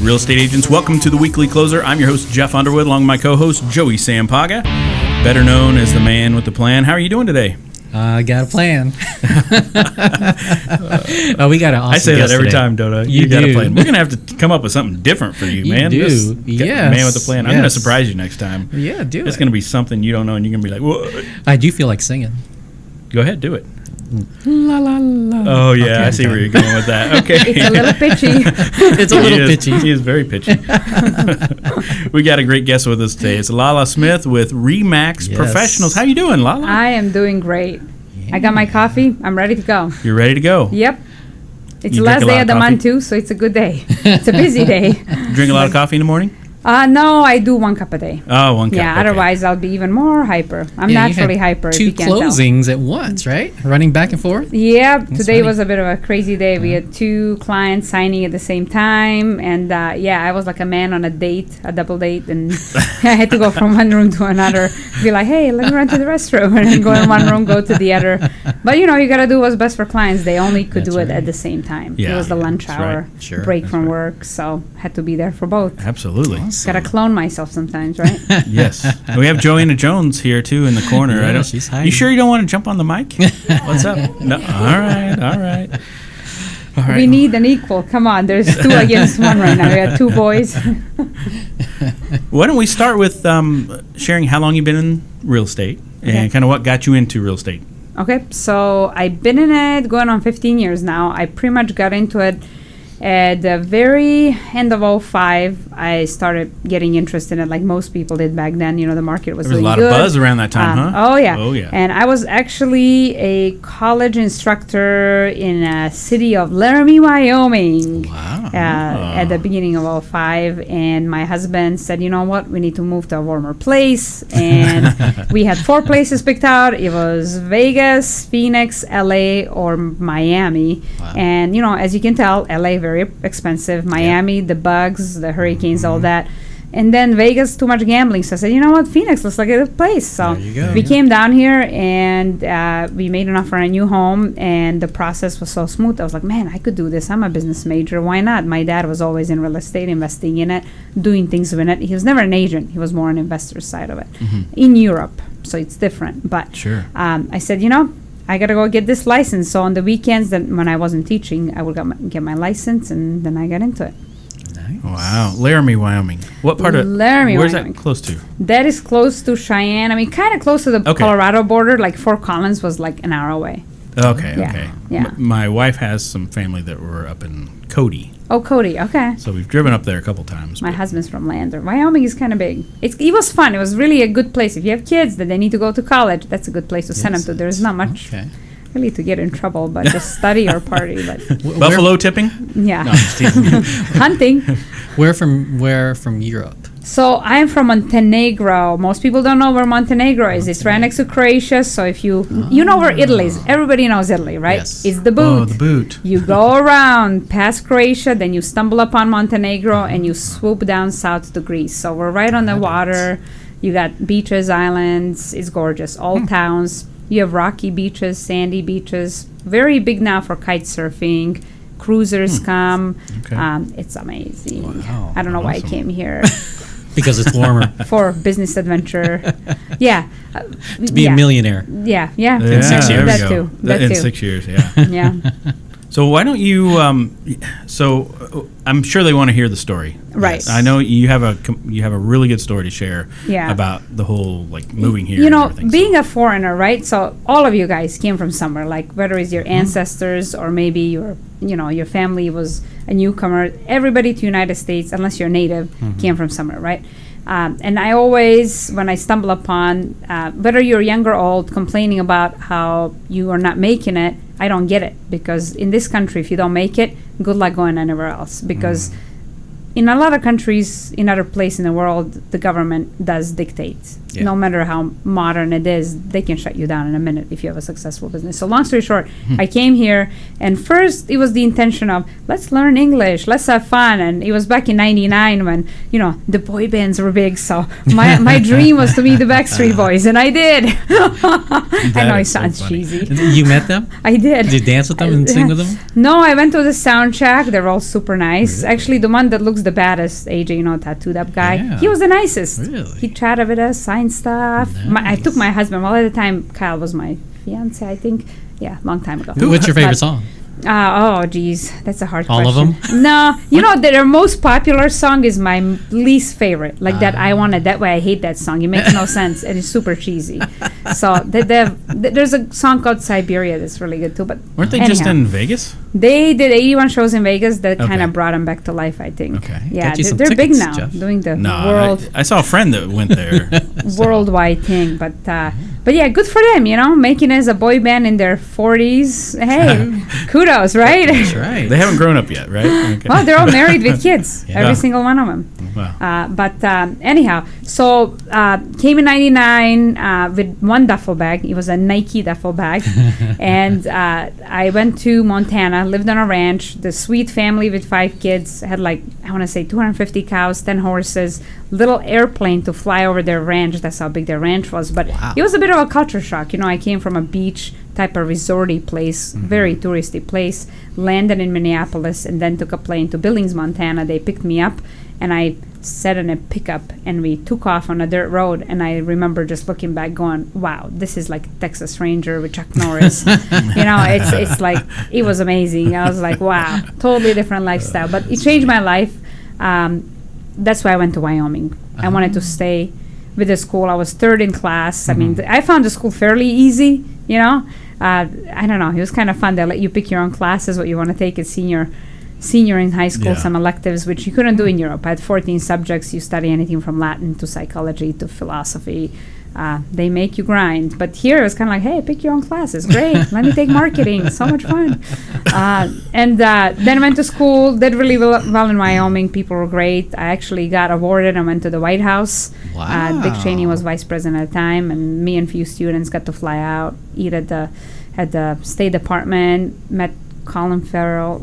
real estate agents. Welcome to the Weekly Closer. I'm your host, Jeff Underwood, along with my co-host, Joey Sampaga, better known as the man with the plan. How are you doing today? I got a plan. We got an awesome I say that every today. time, don't I? You got a plan. We're going to have to come up with something different for you, man. You do. Man with a plan. I'm going to surprise you next time. Yeah, do it. It's going to be something you don't know, and you're going to be like, what? I do feel like singing. Go ahead, do it. La la la. Oh, yeah, okay, I see where you're going with that. Okay. It's a little pitchy. It's a little pitchy. He is very pitchy. We got a great guest with us today. It's Lala Smith with Remax Professionals. How you doing, Lala? I am doing great. Yeah. I got my coffee. I'm ready to go. You're ready to go? Yep. It's the last day of the month, too, so it's a good day. It's a busy day. Drink a lot of coffee in the morning? No, I do 1 cup a day. Oh, 1 cup. Yeah, okay. Otherwise I'll be even more hyper. I'm naturally hyper. Two closings at once, right? Running back and forth? Yeah, today was a bit of a crazy day. We had 2 clients signing at the same time. And I was like a man on a date, a double date. And I had to go from one room to another. Be like, hey, let me run to the restroom. And then go in one room, go to the other. But, you got to do what's best for clients. They only could do it at the same time. Yeah, it was the lunch hour, break from work. So had to be there for both. Absolutely. Awesome. Gotta clone myself sometimes, right? Yes. We have Joanna Jones here too in the corner. Yeah, she's hiding. You sure you don't want to jump on the mic? What's up? No. All right. We need an equal. Come on, there's 2 against 1 right now. We got 2 boys. Why don't we start with sharing how long you've been in real estate and kind of what got you into real estate? Okay, so I've been in it going on 15 years now. I pretty much got into it at the very end of 2005. I started getting interested in it like most people did back then. The market was really good. There was a lot of buzz around that time, huh? Oh, yeah. And I was actually a college instructor in a city of Laramie, Wyoming. Wow. At the beginning of 2005. And my husband said, you know what? We need to move to a warmer place. And we had 4 places picked out. It was Vegas, Phoenix, LA, or Miami. Wow. And, as you can tell, LA very expensive. Miami, the bugs, the hurricanes, all that. And then Vegas, too much gambling. So I said, you know what, Phoenix looks like a good place. So we came down here and we made an offer on a new home, and the process was so smooth. I was like, man, I could do this. I'm a business major. Why not? My dad was always in real estate, investing in it, doing things with it. He was never an agent. He was more on investor side of it in Europe. So it's different. But I said, I got to go get this license. So on the weekends, then when I wasn't teaching, I would get my license, and then I got into it. Nice. Wow. Laramie, Wyoming. What part of Laramie, where's Wyoming. That close to? That is close to Cheyenne. I mean, kind of close to the Colorado border. Like Fort Collins was like an hour away. Okay. Yeah. My wife has some family that were up in Cody. Oh, Cody. Okay. So we've driven up there a couple times. My husband's from Lander. Wyoming is kind of big. It was fun. It was really a good place. If you have kids that they need to go to college, that's a good place to send them to. There's not much really to get in trouble, but just study or party. But buffalo tipping? Yeah. No, hunting. Where from Europe? So I'm from Montenegro. Most people don't know where Montenegro is. It's right next to Croatia. So if you know where Italy is. Everybody knows Italy, right? Yes. It's the boot. Oh, the boot. You go around past Croatia, then you stumble upon Montenegro, and you swoop down south to Greece. So we're right on the water. You got beaches, islands. It's gorgeous. All towns. You have rocky beaches, sandy beaches. Very big now for kite surfing. Cruisers come. Okay. It's amazing. Wow. I don't know why I came here. Because it's warmer. For business adventure. Yeah. To be a millionaire. Yeah. In 6 years. That too. In 6 years, yeah. Yeah. So why don't you? I'm sure they want to hear the story. Right. Yes. I know you have a really good story to share. Yeah. About the whole moving here. Being a foreigner, right? So all of you guys came from somewhere, like whether it's your ancestors or maybe your family was a newcomer. Everybody to United States, unless you're native, came from somewhere, right? And I always, when I stumble upon, whether you're young or old, complaining about how you are not making it, I don't get it. Because in this country, if you don't make it, good luck going anywhere else. Because in a lot of countries, in other places in the world, the government does dictate. Yeah. No matter how modern it is, they can shut you down in a minute if you have a successful business. So long story short, I came here, and first it was the intention of, let's learn English, let's have fun. And it was back in 99 when, the boy bands were big. So my dream was to meet the Backstreet Boys, and I did. I know it sounds cheesy. You met them? I did. Did you dance with them and sing with them? No, I went to the sound check. They're all super nice. Really? Actually, the one that looks the baddest, AJ, tattooed up guy. Yeah. He was the nicest. Really? He chatted with us, signed stuff. I took my husband. Well, at the time, Kyle was my fiance, I think. Yeah, long time ago. What's your favorite song? Oh, geez. That's a hard All question. of them? No. Their most popular song is my least favorite. Like that I Want It That Way. I hate that song. It makes no sense. And it's super cheesy. So there's a song called Siberia that's really good too. But Weren't they just in Vegas? They did 81 shows in Vegas that kind Okay. of brought them back to life, I think. Okay. Yeah, Get you some they're big tickets, now, Jeff. doing the No, world I saw a friend that went there. worldwide thing. But yeah, good for them, making it as a boy band in their 40s. Hey, kudos, right? That's right. They haven't grown up yet, right? Okay. Well, they're all married with kids, Yeah. every single one of them. Wow. But anyhow, so came in '99 with one duffel bag. It was a Nike duffel bag, and I went to Montana, lived on a ranch. The sweet family with 5 kids had I want to say 250 cows, 10 horses, little airplane to fly over their ranch. That's how big their ranch was. But Wow. it was a bit of a culture shock. I came from a beach type of resorty place, very touristy place, landed in Minneapolis, and then took a plane to Billings, Montana. They picked me up, and I sat in a pickup, and we took off on a dirt road. And I remember just looking back going, wow, this is like Texas Ranger with Chuck Norris. It's like, it was amazing. I was like, wow, totally different lifestyle. But it changed my life. That's why I went to Wyoming. I wanted to stay with the school. I was third in class. I mean, I found the school fairly easy, I don't know. It was kind of fun. They let you pick your own classes, what you want to take as senior in high school, Yeah. some electives, which you couldn't do in Europe. I had 14 subjects. You study anything from Latin to psychology to philosophy. They make you grind. But here it was kind of like, hey, pick your own classes. Great. Let me take marketing. So much fun. And then went to school, did really well in Wyoming. People were great. I actually got awarded. I went to the White House. Wow. Dick Cheney was vice president at the time, and me and a few students got to fly out, eat at the State Department, met Colin Farrell.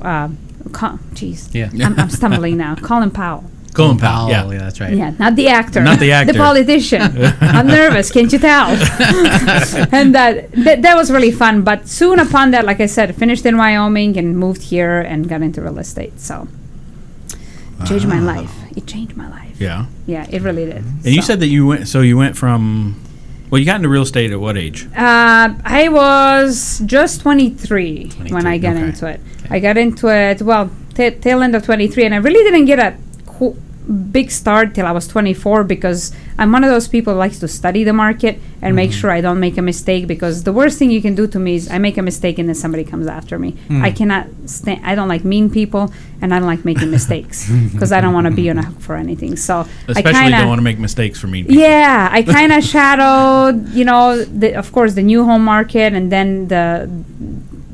Yeah. I'm stumbling now. Colin Powell. Colin Powell, yeah. That's right. Yeah, not the actor. Not the actor. The politician. I'm nervous, can't you tell? And that was really fun. But soon upon that, like I said, finished in Wyoming and moved here and got into real estate. So it changed my life. It changed my life. Yeah. Yeah, it really did. And you said that you went from, well, you got into real estate at what age? I was just 23 when I got okay. into it. I got into it, tail end of 23, and I really didn't get a big start till I was 24 because I'm one of those people who likes to study the market and make sure I don't make a mistake, because the worst thing you can do to me is I make a mistake and then somebody comes after me. I cannot stand. I don't like mean people, and I don't like making mistakes because I don't want to be on a hook for anything. So Especially don't want to make mistakes for mean people. yeah, I kind of shadowed, of course, the new home market, and then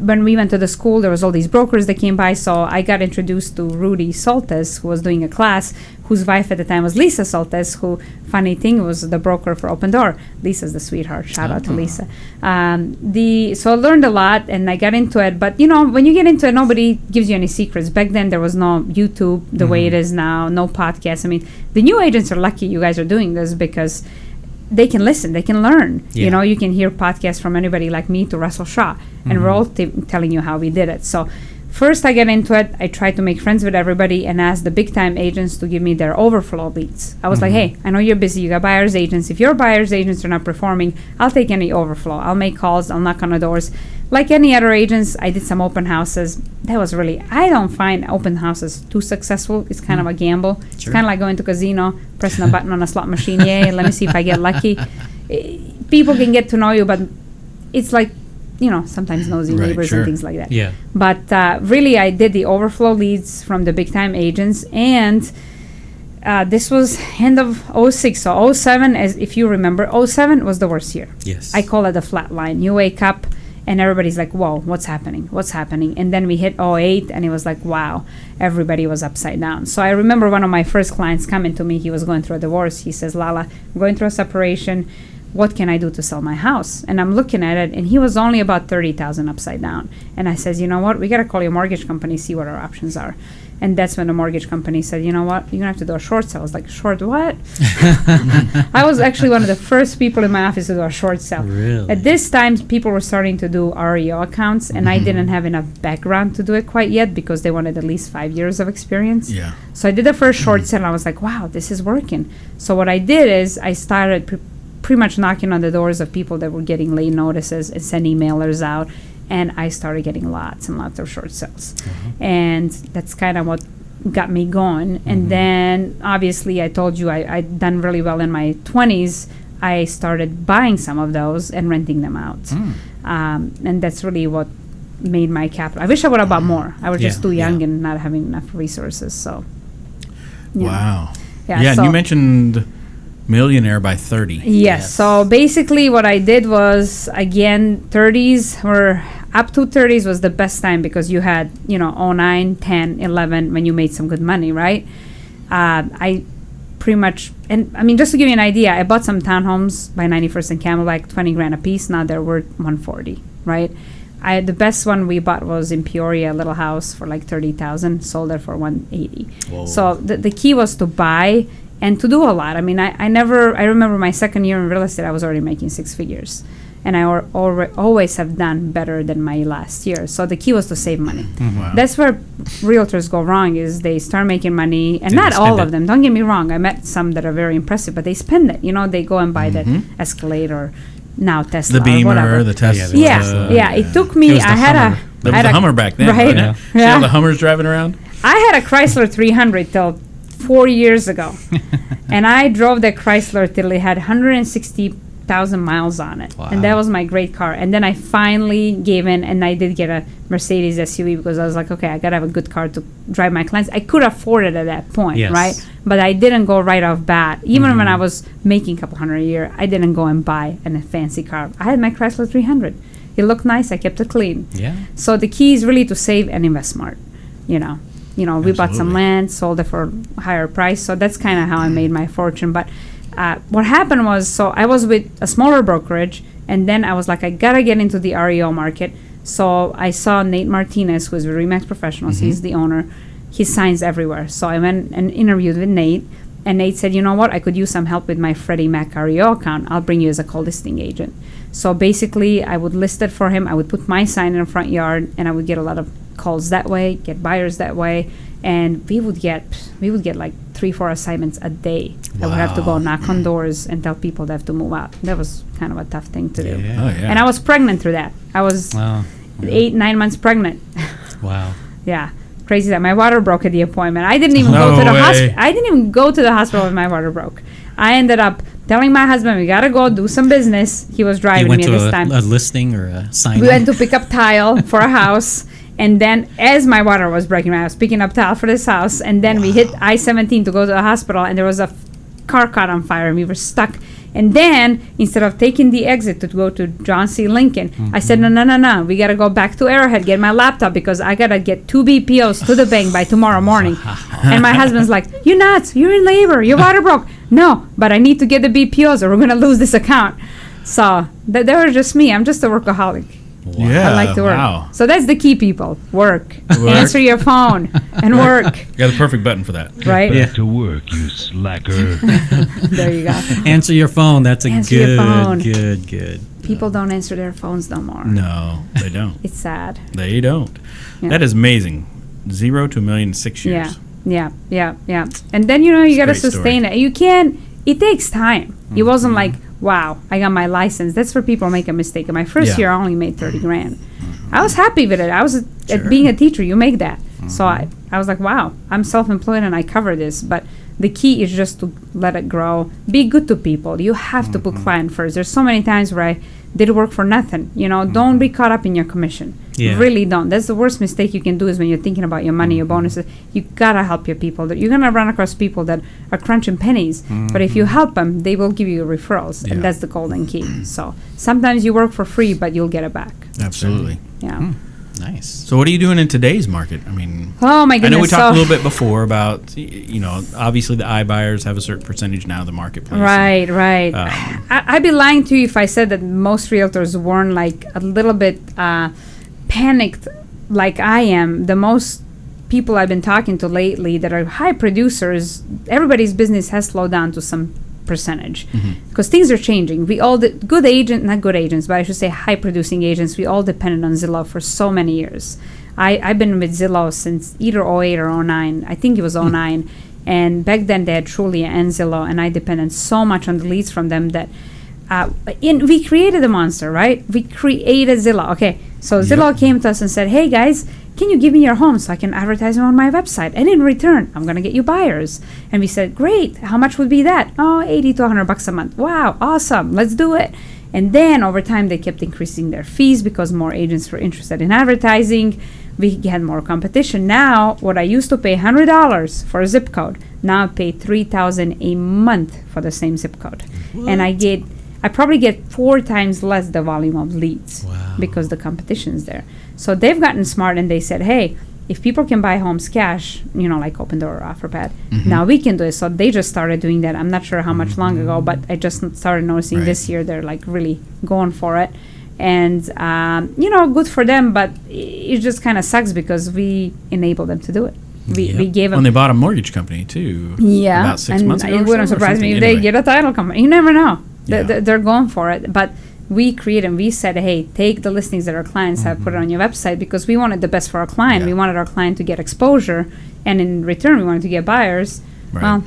when we went to the school, there was all these brokers that came by, so I got introduced to Rudy Soltes, who was doing a class, whose wife at the time was Lisa Soltes, who, funny thing, was the broker for Open Door. Lisa's the sweetheart. Shout out to Lisa. So I learned a lot, and I got into it. But, when you get into it, nobody gives you any secrets. Back then, there was no YouTube the way it is now, no podcast. I mean, the new agents are lucky you guys are doing this because they can listen, they can learn. Yeah. You can hear podcasts from anybody like me to Russell Shaw, and we're all telling you how we did it. So first I got into it, I tried to make friends with everybody and asked the big time agents to give me their overflow leads. I was like, hey, I know you're busy, you got buyer's agents. If your buyer's agents are not performing, I'll take any overflow. I'll make calls, I'll knock on the doors. Like any other agents, I did some open houses. That was really, I don't find open houses too successful. It's kind of a gamble. It's kind of like going to casino, pressing a button on a slot machine. Yay, let me see if I get lucky. People can get to know you, but it's like, sometimes nosy Right, neighbors sure. and things like that. Yeah. But really, I did the overflow leads from the big time agents, and this was end of 06. So 07, as if you remember, 07 was the worst year. Yes. I call it a flat line. You wake up and everybody's like, whoa, what's happening? What's happening? And then we hit 08, and it was like, wow, everybody was upside down. So I remember one of my first clients coming to me. He was going through a divorce. He says, Lala, I'm going through a separation. What can I do to sell my house? And I'm looking at it, and he was only about 30,000 upside down. And I says, you know what? We got to call your mortgage company, see what our options are. And that's when the mortgage company said, you know what, you're going to have to do a short sale. I was like, short what? I was actually one of the first people in my office to do a short sale. Really? At this time, people were starting to do REO accounts, and I didn't have enough background to do it quite yet because they wanted at least 5 years of experience. Yeah. So I did the first short sale, and I was like, wow, this is working. So what I did is I started pretty much knocking on the doors of people that were getting late notices and sending mailers out. And I started getting lots and lots of short sales. And that's kind of what got me going. And then, obviously, I told you I'd done really well in my 20s. I started buying some of those and renting them out. And that's really what made my capital. I wish I would have bought more. I was just too young and not having enough resources. So, wow. Yeah, and you mentioned Millionaire by 30. Yes. So basically what I did was, again, 30s were up to 30s was the best time because you had, 09, 10, 11 when you made some good money, right? I pretty much, and I mean, just to give you an idea, I bought some townhomes by 91st and Camelback, 20 grand a piece. Now they're worth 140, right? The best one we bought was in Peoria, a little house for like 30,000, sold it for 180. Whoa. So the key was to buy and to do a lot. I mean, I remember my second year in real estate, I was already making 6 figures. And I always have done better than my last year. So the key was to save money. Wow. That's where realtors go wrong, is they start making money, and not all of them. Don't get me wrong. I met some that are very impressive, but they spend it. They go and buy the Escalade or now Tesla, the Beamer, or whatever. the Tesla. Yeah. It took me. I had a Hummer back then, right? Yeah. See all the Hummers driving around. I had a Chrysler 300 till 4 years ago, and I drove that Chrysler till it had 160,000 miles on it. Wow. And that was my great car. And then I finally gave in, and I did get a Mercedes SUV because I was like, okay, I gotta have a good car to drive my clients. I could afford it at that point, right? But I didn't go right off bat. Even when I was making a couple hundred a year, I didn't go and buy a fancy car. I had my Chrysler 300. It looked nice. I kept it clean. Yeah. So the key is really to save and invest smart. We bought some land, sold it for a higher price. So that's kind of how I made my fortune. But what happened was, so I was with a smaller brokerage, and then I was like, I gotta get into the REO market. So I saw Nate Martinez, who is with RE/MAX Professionals. He's the owner. He signs everywhere. So I went and interviewed with Nate, and Nate said, you know what, I could use some help with my Freddie Mac REO account. I'll bring you as a co-listing agent. So basically, I would list it for him. I would put my sign in the front yard, and I would get a lot of calls that way, get buyers that way, and we would get like 3-4 assignments a day. Wow. I would have to go knock on doors and tell people they have to move out. That was kind of a tough thing to do. And I was pregnant through that. I was 8-9 months pregnant. Wow. Yeah, crazy that my water broke at the appointment. I didn't even go to the hospital. I didn't even go to the hospital when my water broke. I ended up telling my husband, we gotta go do some business. He was driving me at this time. You went to a listing or a sign? We went to pick up tile for a house. And then as my water was breaking, I was picking up tile for this house. And then we hit I-17 to go to the hospital, and there was a car caught on fire, and we were stuck. And then instead of taking the exit to go to John C. Lincoln, I said, no. We got to go back to Arrowhead, get my laptop, because I got to get 2 BPOs to the bank by tomorrow morning. And my husband's like, you nuts. You're in labor. Your water broke. No, but I need to get the BPOs or we're going to lose this account. So that was just me. I'm just a workaholic. Wow. Yeah, I like to work. Wow. So that's the key, people. Work. Answer your phone and work. You got the perfect button for that. Right? Back to work, you slacker. There you go. Answer your phone. That's a Answer your phone. good. People don't answer their phones no more. No, they don't. It's sad. They don't. Yeah. That is amazing. 0 to $1 million in 6 years. Yeah. And then, you got to sustain it. You can't. It takes time. It wasn't like, wow, I got my license. That's where people make a mistake. In my first year, I only made 30 grand. I was happy with it. I was at being a teacher. You make that. So I was like, wow, I'm self-employed and I cover this. But the key is just to let it grow. Be good to people. You have to put client first. There's so many times where I did work for nothing. Don't be caught up in your commission. Yeah. Really don't. That's the worst mistake you can do, is when you're thinking about your money, your bonuses. You gotta help your people. You're gonna run across people that are crunching pennies, but if you help them, they will give you referrals, and that's the golden key. So sometimes you work for free, but you'll get it back. Absolutely. Yeah. Nice. So what are you doing in today's market? I mean, oh my goodness. I know we talked a little bit before about, obviously the iBuyers have a certain percentage now of the marketplace. Right. I'd be lying to you if I said that most realtors weren't like a little bit panicked like I am. The most people I've been talking to lately that are high producers, everybody's business has slowed down to some percentage because things are changing. We all, good agent, not good agents, but I should say high producing agents, we all depended on Zillow for so many years. I've been with Zillow since either 08 or 09. I think it was 09. And back then they had Trulia and Zillow, and I depended so much on the leads from them that we created a monster, right? We created Zillow. Okay, so Zillow came to us and said, hey guys, can you give me your home so I can advertise them on my website? And in return, I'm going to get you buyers. And we said, great. How much would be that? Oh, 80 to 100 bucks a month. Wow, awesome. Let's do it. And then over time, they kept increasing their fees because more agents were interested in advertising. We had more competition. Now, what I used to pay $100 for a zip code, now I pay $3,000 a month for the same zip code. What? And I probably get 4 times less the volume of leads because the competition's there. So they've gotten smart and they said, hey, if people can buy homes cash, like Open Door or OfferPad, now we can do it. So they just started doing that. I'm not sure how much long ago, but I just started noticing this year they're like really going for it. And, good for them, but it just kind of sucks because we enable them to do it. We gave them. When they bought a mortgage company too. Yeah. About 6 months ago. It wouldn't surprise me if they get a title company. You never know. They're going for it. But we created and we said, hey, take the listings that our clients have, put it on your website because we wanted the best for our client. We wanted our client to get exposure, and in return, we wanted to get buyers. Right.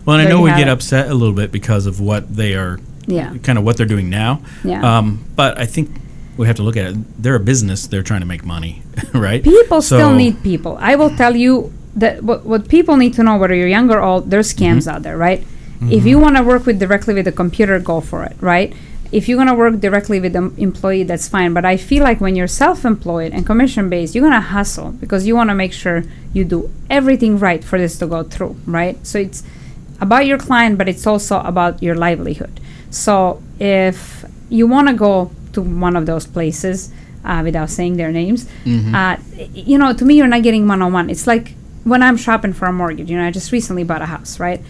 Well, and I know we get upset a little bit because of what they are, kind of what they're doing now. Yeah. But I think we have to look at it. They're a business. They're trying to make money, right? People still need people. I will tell you that what people need to know, whether you're young or old, there's scams out there, right? If you want to work directly with the computer, go for it, right? If you're going to work directly with the employee, that's fine. But I feel like when you're self-employed and commission-based, you're going to hustle because you want to make sure you do everything right for this to go through, right? So it's about your client, but it's also about your livelihood. So if you want to go to one of those places, without saying their names, to me, you're not getting one-on-one. It's like when I'm shopping for a mortgage. I just recently bought a house, right?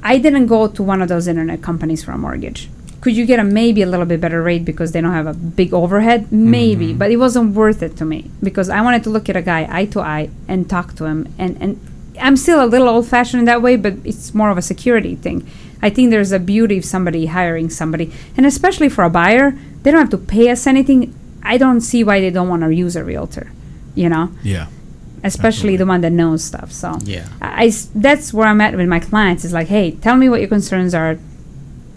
I didn't go to one of those internet companies for a mortgage. Could you get maybe a little bit better rate because they don't have a big overhead? Maybe, but it wasn't worth it to me because I wanted to look at a guy eye to eye and talk to him. And I'm still a little old-fashioned in that way, but it's more of a security thing. I think there's a beauty of somebody hiring somebody. And especially for a buyer, they don't have to pay us anything. I don't see why they don't want to use a realtor, Yeah. Especially Absolutely. the one that knows stuff. So Yeah. that's where I'm at with my clients. Is like, hey, tell me what your concerns are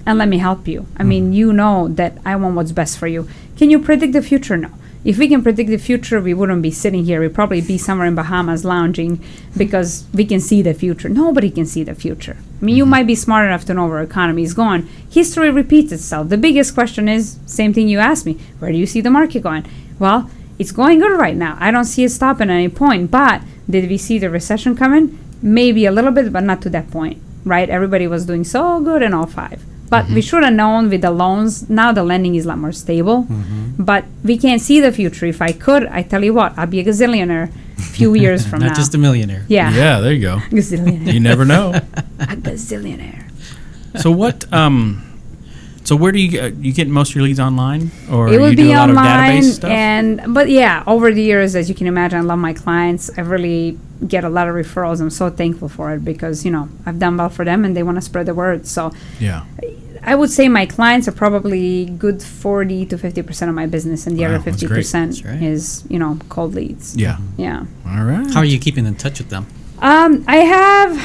and let me help you. I mean, you know that I want what's best for you. Can you predict the future? No. If we can predict the future, we wouldn't be sitting here. We'd probably be somewhere in Bahamas lounging because we can see the future. Nobody can see the future. I mean, you might be smart enough to know where our economy is going. History repeats itself. The biggest question is, same thing you asked me, where do you see the market going? Well, it's going good right now. I don't see it stopping at any point. But did we see the recession coming? Maybe a little bit, but not to that point, right? Everybody was doing so good in 05. But we should have known with the loans. Now the lending is a lot more stable. But we can't see the future. If I could, I tell you what, I'll be a gazillionaire a few years from now. Not just a millionaire. Yeah. Yeah, there you go. Gazillionaire. You never know. A gazillionaire. So what? So where do you get most of your leads online, or It will you do be a lot online, of database stuff? but yeah, over the years, as you can imagine, I love my clients. I really get a lot of referrals. I'm so thankful for it because I've done well for them and they want to spread the word. So Yeah. I would say my clients are probably good 40 to 50% of my business, and the Wow, other that's 50% That's right. is cold leads. Yeah. Yeah. All right. How are you keeping in touch with them? I have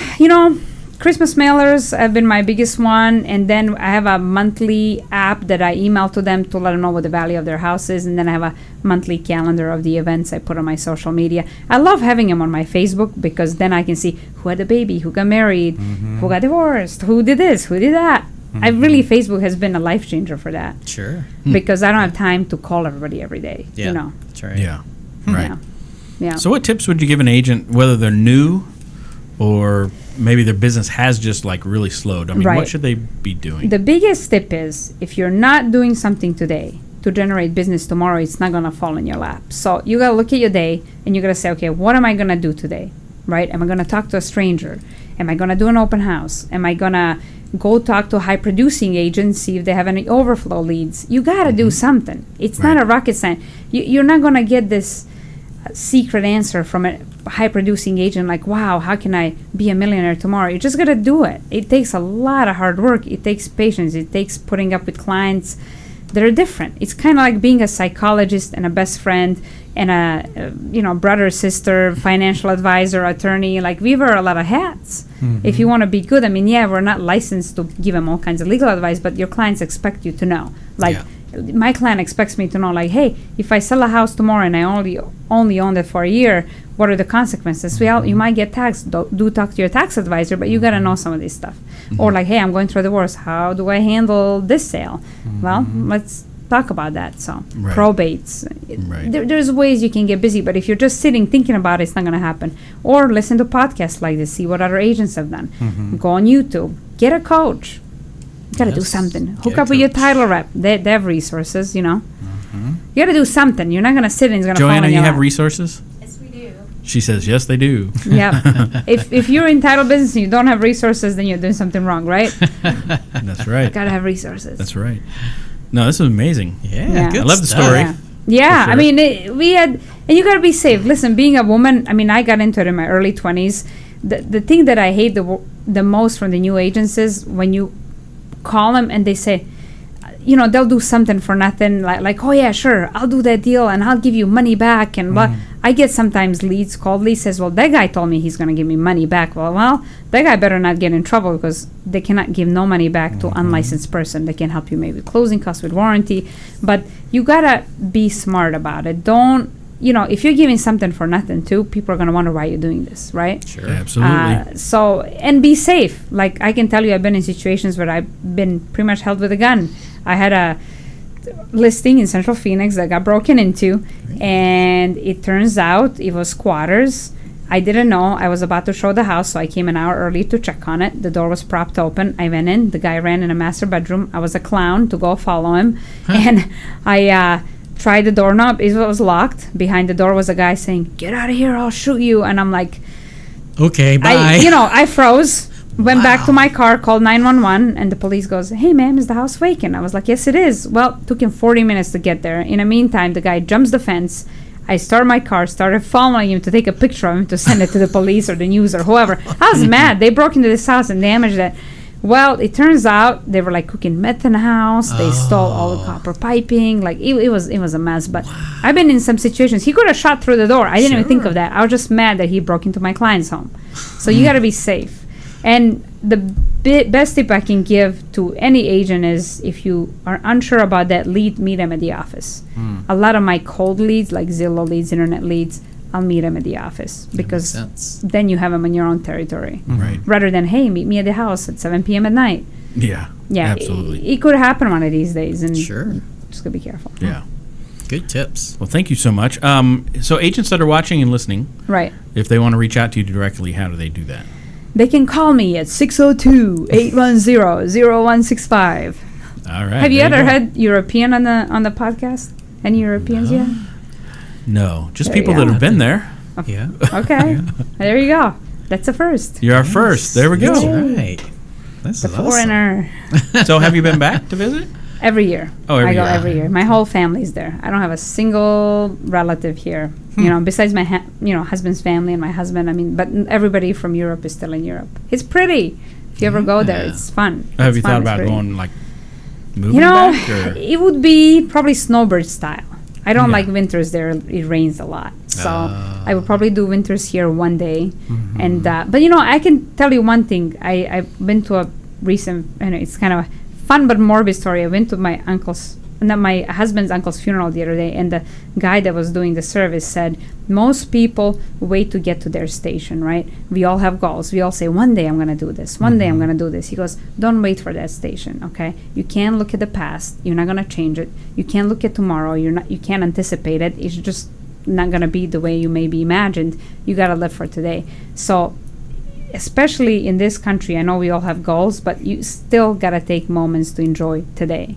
Christmas mailers have been my biggest one, and then I have a monthly app that I email to them to let them know what the value of their house is, and then I have a monthly calendar of the events I put on my social media. I love having them on my Facebook because then I can see who had a baby, who got married, who got divorced, who did this, who did that. I really, Facebook has been a life changer for that Sure. because I don't have time to call everybody every day. Yeah. That's right. Yeah. Right. Yeah. So what tips would you give an agent, whether they're new or maybe their business has just like really slowed? I mean, Right. what should they be doing? The biggest tip is if you're not doing something today to generate business tomorrow, it's not going to fall in your lap. So you got to look at your day and you got to say, okay, what am I going to do today? Right? Am I going to talk to a stranger? Am I going to do an open house? Am I going to go talk to a high producing agent, see if they have any overflow leads? You got to do something. It's not Right. a rocket science. You're not going to get this secret answer from a high producing agent like, wow, how can I be a millionaire tomorrow? You just got to do it. It takes a lot of hard work. It takes patience. It takes putting up with clients that are different. It's kind of like being a psychologist and a best friend and a brother, sister, financial advisor, attorney. Like, we wear a lot of hats. If you want to be good, I mean, yeah, we're not licensed to give them all kinds of legal advice, but your clients expect you to know. Like, my client expects me to know, like, hey, if I sell a house tomorrow and I only own it for a year, what are the consequences? Well, you might get taxed. Do talk to your tax advisor, but you got to know some of this stuff. Or like, hey, I'm going through a divorce. How do I handle this sale? Well, let's talk about that. So probates. There's ways you can get busy, but if you're just sitting thinking about it, it's not going to happen. Or listen to podcasts like this, see what other agents have done. Go on YouTube, get a coach. You got to do something. Hook up with your title rep. They have resources, you know. You got to do something. You're not going to sit and it's going to fall on Joanna, your you have lap. Resources? Yes, we do. She says, yes, they do. Yeah. If you're in title business and you don't have resources, then you're doing something wrong, right? That's right. Got to have resources. That's right. No, this is amazing. Yeah, good I love the stuff. story. Yeah, For I sure. mean, we had, and you got to be safe. Listen, being a woman, I mean, I got into it in my early 20s. The thing that I hate the most from the new agents is when you call them and they say, you know, they'll do something for nothing, like oh yeah, sure, I'll do that deal and I'll give you money back and blah. I get sometimes leads called. Lee says, well, that guy told me he's going to give me money back. Well, that guy better not get in trouble because they cannot give no money back to unlicensed person. They can help you maybe with closing costs, with warranty, but you got to be smart about it. Don't, you know, if you're giving something for nothing too, people are going to wonder why you're doing this, right? Sure. Absolutely. So, and be safe. Like, I can tell you, I've been in situations where I've been pretty much held with a gun. I had a listing in Central Phoenix that got broken into, and it turns out it was squatters. I didn't know. I was about to show the house, so I came an hour early to check on it. The door was propped open. I went in. The guy ran in a master bedroom. I was a clown to go follow him, and I tried the doorknob. It was locked. Behind the door was a guy saying, "Get out of here! I'll shoot you!" And I'm like, Okay, bye. I froze. Went back to my car, called 911, and the police goes, "Hey, ma'am, is the house vacant?" I was like, "Yes, it is." Well, it took him 40 minutes to get there. In the meantime, the guy jumps the fence. I started my car, started following him to take a picture of him to send it to the police or the news or whoever. I was mad. They broke into this house and damaged it. Well, it turns out they were like cooking meth in the house. They stole all the copper piping. Like, it was a mess. But I've been in some situations. He could have shot through the door. I didn't even think of that. I was just mad that he broke into my client's home. So you got to be safe. And the best tip I can give to any agent is, if you are unsure about that lead, meet them at the office. A lot of my cold leads, like Zillow leads, internet leads, I'll meet them at the office because then you have them in your own territory. Right. Rather than, hey, meet me at the house at 7 p.m. at night. Yeah. Yeah. Absolutely. It could happen one of these days. And Sure. just gotta be careful. Yeah. Good tips. Well, thank you so much. So agents that are watching and listening, Right. if they want to reach out to you directly, how do they do that? They can call me at 602-810-0165. All right. Have you there ever go. had European on the podcast? Any Europeans yet? No, just There you people go. that have been there. Yeah. Okay. There you go. That's a first. You're our first. There we That's go. right. That's The awesome. foreigner. So have you been back to visit? Every year. Oh, every I go year. every year. My whole family's there. I don't have a single relative here. You know, besides my husband's family and my husband. I mean, but everybody from Europe is still in Europe. It's pretty. If you ever go there, it's fun. Have It's you fun, thought it's about pretty. going, like, moving You know, back? Or? it would be probably snowbird style. I don't Yeah. like winters there. It rains a lot. So I would probably do winters here one day. And but you know, I can tell you one thing. I've been to a recent, and it's kind of a fun but morbid story. I went to my husband's uncle's funeral the other day, and the guy that was doing the service said most people wait to get to their station, right? We all have goals. We all say, one day I'm going to do this. One day I'm going to do this. He goes, don't wait for that station, okay? You can't look at the past. You're not going to change it. You can't look at tomorrow. You can't anticipate it. It's just not going to be the way you maybe imagined. You got to live for today. So especially in this country, I know we all have goals, but you still got to take moments to enjoy today.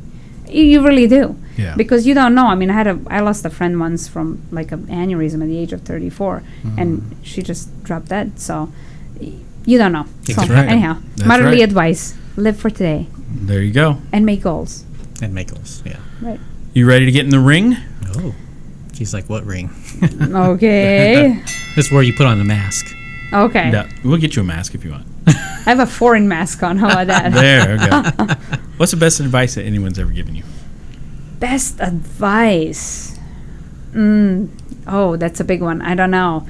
You really do. Yeah. Because you don't know. I mean, I lost a friend once from like an aneurysm at the age of 34, and she just dropped dead. So you don't know. That's so right. anyhow, That's motherly right. advice: live for today There you go. and make goals. And make goals. Yeah. Right. You ready to get in the ring? Oh. She's like, what ring? Okay. That's where you put on the mask. Okay. Yeah, we'll get you a mask if you want. I have a foreign mask on. How about that? There we go. What's the best advice that anyone's ever given you? Best advice. Oh, that's a big one. I don't know.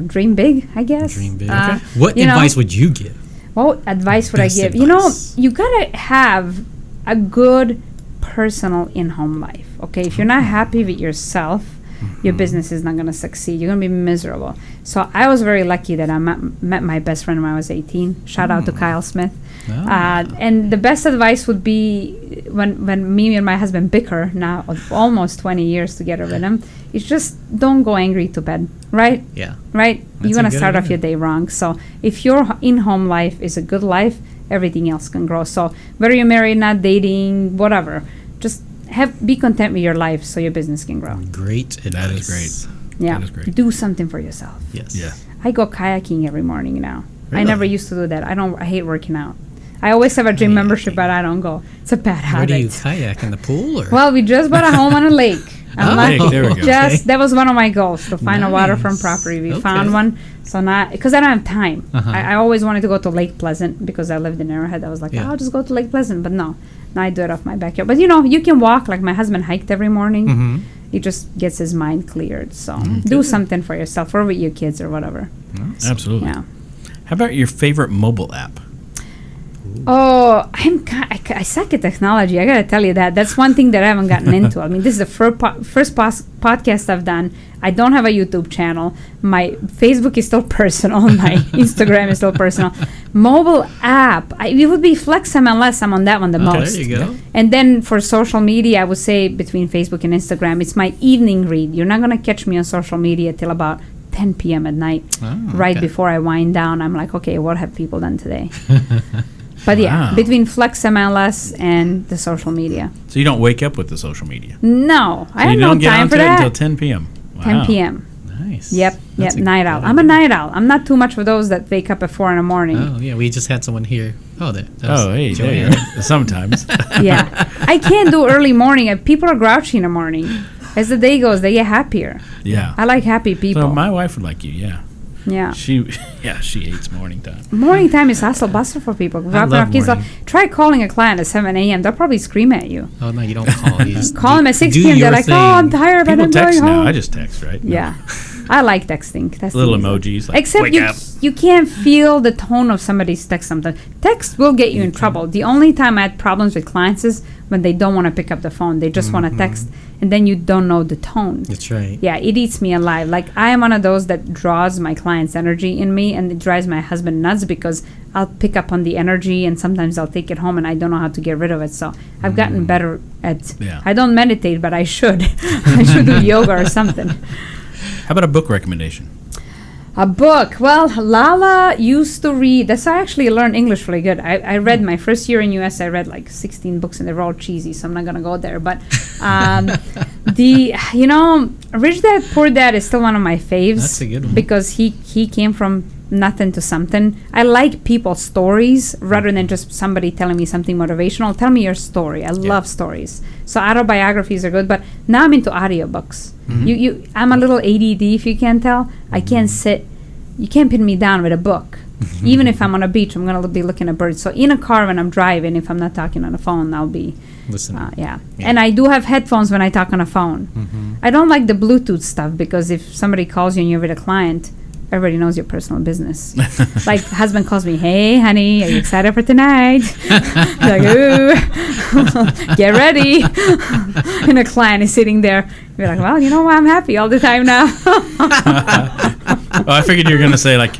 Dream big, I guess. Dream big. Okay. What advice would you give? What advice would Best I give? advice. You gotta have a good personal in-home life. Okay, if you're not happy with yourself, your business is not gonna succeed. You're gonna be miserable. So I was very lucky that I met my best friend when I was 18. Shout out to Kyle Smith. And the best advice would be when me and my husband bicker now, almost 20 years together with him, is just don't go angry to bed, right? Yeah. Right? That's You're going a to good start off idea. your day wrong. So if your in-home life is a good life, everything else can grow. So whether you're married, not dating, whatever, just be content with your life so your business can grow. Great advice. That is great. Yeah. That is great. Do something for yourself. Yes. Yeah. I go kayaking every morning now. I Really? never used to do that. I hate working out. I always have a gym membership, but I don't go. It's a bad Where habit. do you kayak? In the pool? Or? Well, we just bought a home on a lake. Lake, there we go. That was one of my goals, to find a waterfront Nice. property. We Okay. found one. So now, because I don't have time. Uh-huh. I always wanted to go to Lake Pleasant because I lived in Arrowhead. I was like, Yeah. I'll just go to Lake Pleasant. But no, now I do it off my backyard. But you can walk. Like my husband hiked every morning. Mm-hmm. He just gets his mind cleared. So do something for yourself or with your kids or whatever. Absolutely. Yeah. How about your favorite mobile app? Oh, I suck at technology. I gotta tell you that. That's one thing that I haven't gotten into. I mean, this is the first podcast I've done. I don't have a YouTube channel. My Facebook is still personal. My Instagram is still personal. Mobile app. It would be FlexMLS. I'm on that one the most. There you go. And then for social media, I would say between Facebook and Instagram, it's my evening read. You're not gonna catch me on social media till about 10 p.m. at night, right okay. before I wind down. I'm like, okay, what have people done today? But yeah, Wow. between FlexMLS and the social media. So you don't wake up with the social media. No, I So have you no don't get time for onto it that. until 10 p.m. Wow. 10 p.m. Nice. Yep, That's a night good owl. I'm a idea. night owl. I'm not too much for those that wake up at 4 in the morning. Oh, yeah. We just had someone here. Oh, that was Oh, hey, there Joanne. you are. Sometimes. Yeah, I can't do early morning. People are grouchy in the morning. As the day goes, they get happier. Yeah. I like happy people. So my wife would like you, yeah. Yeah. She hates morning time. Morning time is hustle bustle for people. Dropping love off kids. morning. Try calling a client at 7 a.m. They'll probably scream at you. Oh, no, you don't call. You just Call them at 6 do p.m. They're your like, thing. oh, I'm tired, but People I'm text going now. home. I just text, right? No. Yeah. I like texting. That's Little easy. emojis. Like, Except wake up. you can't feel the tone of somebody's text sometimes. Text will get you in trouble. The only time I had problems with clients is when they don't want to pick up the phone. They just want to text, and then you don't know the tone. That's right. Yeah, it eats me alive. Like, I am one of those that draws my client's energy in me, and it drives my husband nuts because I'll pick up on the energy, and sometimes I'll take it home, and I don't know how to get rid of it. So I've gotten better at. Yeah. I don't meditate, but I should. I should do yoga or something. How about a book recommendation? A book. Well, Lala used to read. That's how I actually learned English really good. I read my first year in U.S. I read like 16 books, and they're all cheesy, so I'm not gonna go there. But Rich Dad Poor Dad is still one of my faves. That's a good one. Because he came from nothing to something. I like people's stories rather than just somebody telling me something motivational. Tell me your story. I love stories. So autobiographies are good, but now I'm into audiobooks. I'm a little ADD, if you can't tell. I can't sit. You can't pin me down with a book. Even if I'm on a beach, I'm going to be looking at birds. So in a car when I'm driving, if I'm not talking on the phone, I'll be Listen. yeah. And I do have headphones when I talk on the phone. I don't like the Bluetooth stuff because if somebody calls you and you're with a client, everybody knows your personal business. Like, husband calls me, hey, honey, are you excited for tonight? Like, ooh, get ready. And a client is sitting there. You're like, well, you know what? I'm happy all the time now. Oh, I figured you were going to say, like,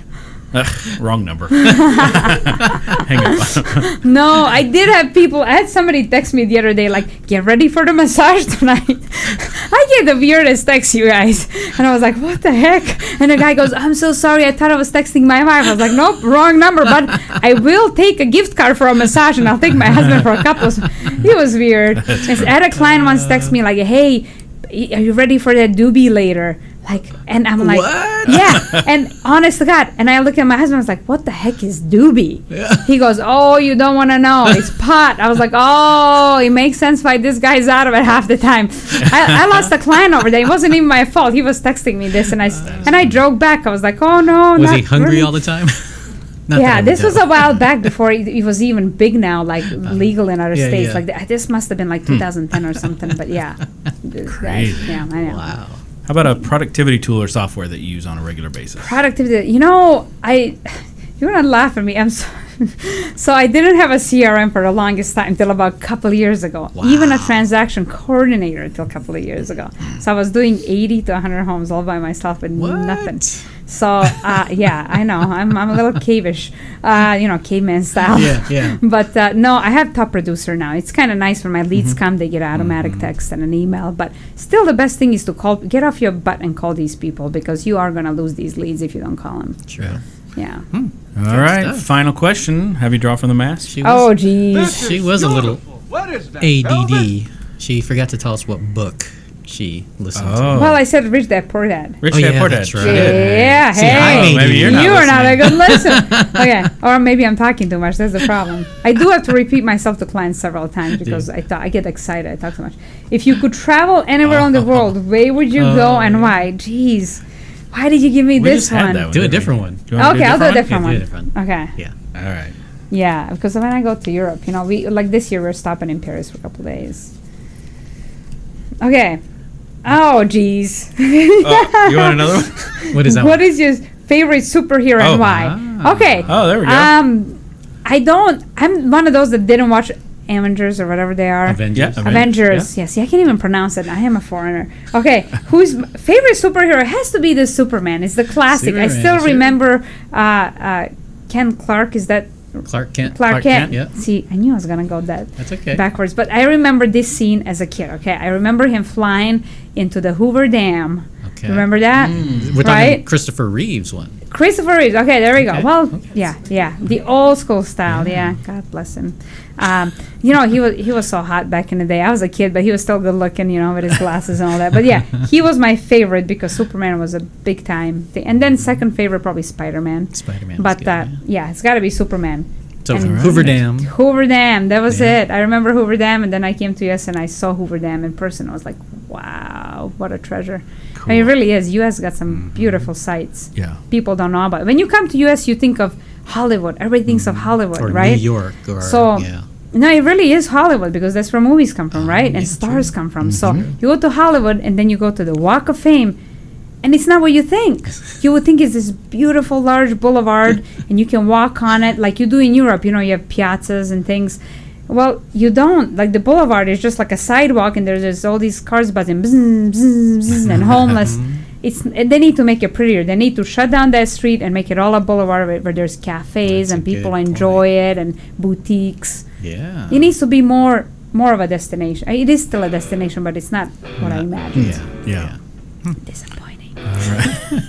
wrong number. Hang up. No, I did have people. I had somebody text me the other day, like, get ready for the massage tonight. I get the weirdest text, you guys. And I was like, what the heck? And the guy goes, I'm so sorry. I thought I was texting my wife. I was like, nope, wrong number. But I will take a gift card for a massage, and I'll take my husband for a couple. It was weird. I had a client once text me, like, hey, are you ready for that doobie later? Like, and I'm like, What? yeah. And honest to God, and I look at my husband, I was like, what the heck is doobie? Yeah. He goes, oh, you don't want to know. It's pot. I was like, oh, it makes sense why this guy's out of it half the time. I lost a client over there. It wasn't even my fault. He was texting me this, and I drove back. I was like, oh, no. Was not he hungry really. all the time? Not Yeah, that this was a a while back before it was even big now, like legal in other yeah, states. yeah. Like this must have been like 2010 or something. But yeah, Crazy. yeah, I know. Wow. How about a productivity tool or software that you use on a regular basis? Productivity. You know, you're gonna laugh at me. I'm so I didn't have a CRM for the longest time till about a couple of years ago. Wow. Even a transaction coordinator till a couple of years ago. So I was doing 80 to 100 homes all by myself with nothing. So yeah, I know I'm a little cavish, caveman style. Yeah. But no, I have Top Producer now. It's kind of nice when my leads come; they get automatic text and an email. But still, the best thing is to get off your butt and call these people, because you are gonna lose these leads if you don't call them. True. Yeah. All right, stuff. final question. Have you draw from the mask? Oh, geez. She was a little ADD. She forgot to tell us what book she listened to. Oh. Well, I said Rich Dad Poor Dad. Rich Oh, Dad, yeah, Poor Dad. that's right. Yeah, See, I'm hey. maybe you're not You are not a listening. good listener. Okay, or maybe I'm talking too much. That's the problem. I do have to repeat myself to clients several times because I get excited. I talk too much. If you could travel anywhere in the world, where would you go and why? Jeez, why did you give me We this just had one? that one. Do a didn't we? different one. Do you want Okay, to I'll do a one? different Yeah, one. do a different one. Okay. Yeah. All right. Yeah, because when I go to Europe, we like this year we're stopping in Paris for a couple of days. Okay. Oh, geez. You want another one? What is that What one? is your favorite superhero and why? Ah. Okay. Oh, there we go. I'm one of those that didn't watch Avengers or whatever they are. Avengers. Yeah. Avengers. Yes. Yeah, I can't even pronounce it. I am a foreigner. Okay. Whose favorite superhero has to be the Superman. It's the classic. I Superman, still sure. remember Ken Clark. Is that Clark Kent. Clark Kent? yeah. See, I knew I was going to go that That's okay. backwards. But I remember this scene as a kid. Okay. I remember him flying into the Hoover Dam. Okay. Remember that? We're talking Right? Christopher Reeves one. Christopher Reeves. Okay, there we go. Okay, Well, okay. yeah, the old school style. Yeah, God bless him. He was so hot back in the day. I was a kid, but he was still good looking, with his glasses and all that. But yeah, he was my favorite because Superman was a big time thing. And then second favorite probably Spider-Man. Spider-Man. But yeah, it's got to be Superman. So and- Hoover Dam. Hoover Dam, that was Yeah. it. I remember Hoover Dam, and then I came to US and I saw Hoover Dam in person. I was like, wow, what a treasure. I mean, it really is. US got some beautiful sights. Yeah. People don't know about. When you come to US, you think of Hollywood. Everybody thinks of Hollywood, Or right? New York. Or, So- yeah. No, it really is Hollywood because that's where movies come from, right? And yeah, stars come from. So you go to Hollywood and then you go to the Walk of Fame, and it's not what you think. You would think it's this beautiful large boulevard and you can walk on it like you do in Europe. You have piazzas and things. Well, you don't. Like the boulevard is just like a sidewalk, and there's all these cars buzzing, bzzz, bzzz, bzzz, and homeless. They need to make it prettier. They need to shut down that street and make it all a boulevard where there's cafes That's a and people good enjoy it and boutiques. Yeah. It needs to be more of a destination. It is still a destination, but it's not what I imagined. Yeah. Yeah. Disappointing. All right.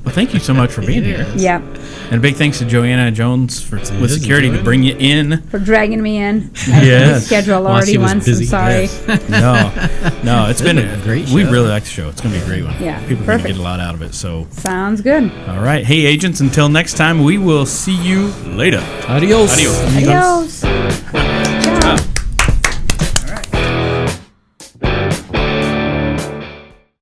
Well, thank you so much for being here. Yep. And a big thanks to Joanna Jones with is security to enjoyable. bring you in. For dragging me in. Yes. Schedule While already she was once. busy. I'm sorry. No, it's been a great We show. really like the show. It's going to be a great one. Yeah, People are going to perfect. get a lot out of it. So, Sounds good. all right. Hey, agents, until next time, we will see you later. Adios. Adios. Adios.